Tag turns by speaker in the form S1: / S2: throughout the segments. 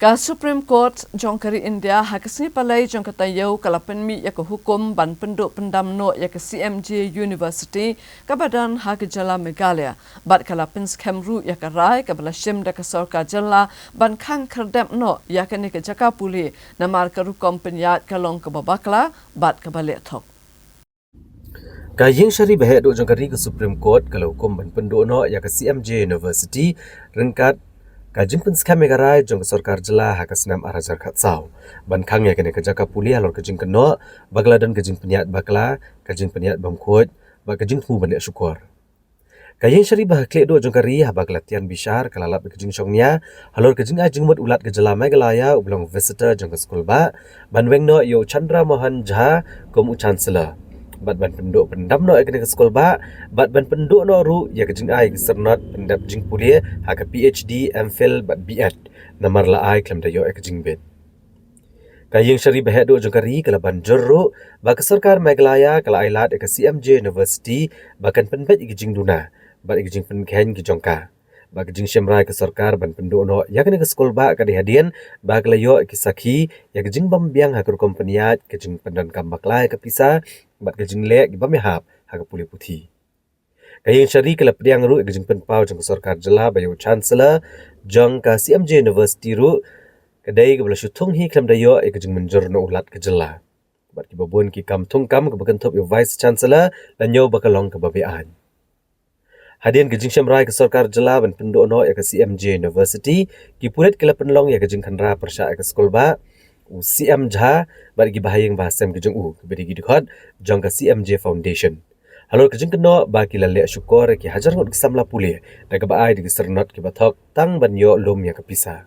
S1: Ka Supreme Court jongkari India hakasni palai jongkata yau kalapan mi ya hukum ban penduk pendamno ya CMJ University ka badan hak jala Meghalaya bat kalapan skemru ya rai ka balashim da ka sarkar jala ban khang khardam no ya ka ni ka jaka puli namar ka rukom penyat kalong ka babakla bat ka balik thok
S2: Kaying syari bahaya duk jongkari ke Supreme Court kalau hukum ban penduk no ya ka CMJ University rengkat Kajing pun skam megarai jong sarkar jela hakas nam arajar khatsau ban khang ya kene kejaka puli halor kajing keno bagla dan kajing penyat bakla kajing penyat bamkhot ba kajing thu ban syukur kayeng syari bah kle do jong kari ha bagla tian bishar kalalap kajing songnya halor kajing ajing mut ulat kejela megalaya ublong visitor jong school ba ban wengno yo Chandra Mohan Jha komu chancellor bat ban penduk pendam no ekne ke sekolah ba bat ban penduk no ru ya kejing ai sernat pendap jing pulia ha ke PhD MPhil bat BEd namar la ai klem dayo ekjing bet kayeng syari behet do jongkari kala ban jorro ba ke sarkar Meghalaya kala ailat ke CMJ University bakan penbet ekjing duna bat ekjing penkhen ki jongka ba kejing syamrai ke sarkar ban penduk no ya kene ke sekolah ba ka dihadian ba kala yo ki sakhi ya kejing bambiang ha ke kompaniat kejing pendan kambak lai ke pisa bat kejing lek gi bamehap ha ke puli puthi kayeng syari kala pediang ru kejing penpau jong sarkar jela bayo chancellor jong ka CMJ University ru kedai ke belasyu thung hi klam dayo kejing menjor no ulat ke jela bat ki babun ki kam thung kam ke bakan thop yo vice chancellor lanyo bakalong ke babean hadian kejing syamrai ke sarkar jela ban penduk no ya ke CMJ University ki pulet kala penlong ya kejing khanra persya ke sekolah ba CM Jha bagi bahayang bahasam kejeng beri gidikot jong ka CMJ Foundation halor kejeng keno bagi lalek syukur ki hajar ngot kisamla pulih da ka baai di sernot ki bathok tang banyo lom ya kapisa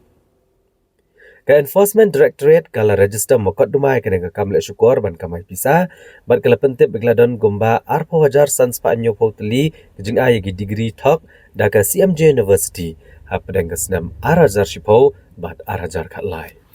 S2: ka Enforcement Directorate kala register mokot dumai kene ka kamle syukur ban kamai pisa bat kala pentip begladon gomba arpo hajar sans pa anyo potli kejeng ai gi degree thok da ka CMJ University ha pedang ka senam arajar shipau bat arajar khatlai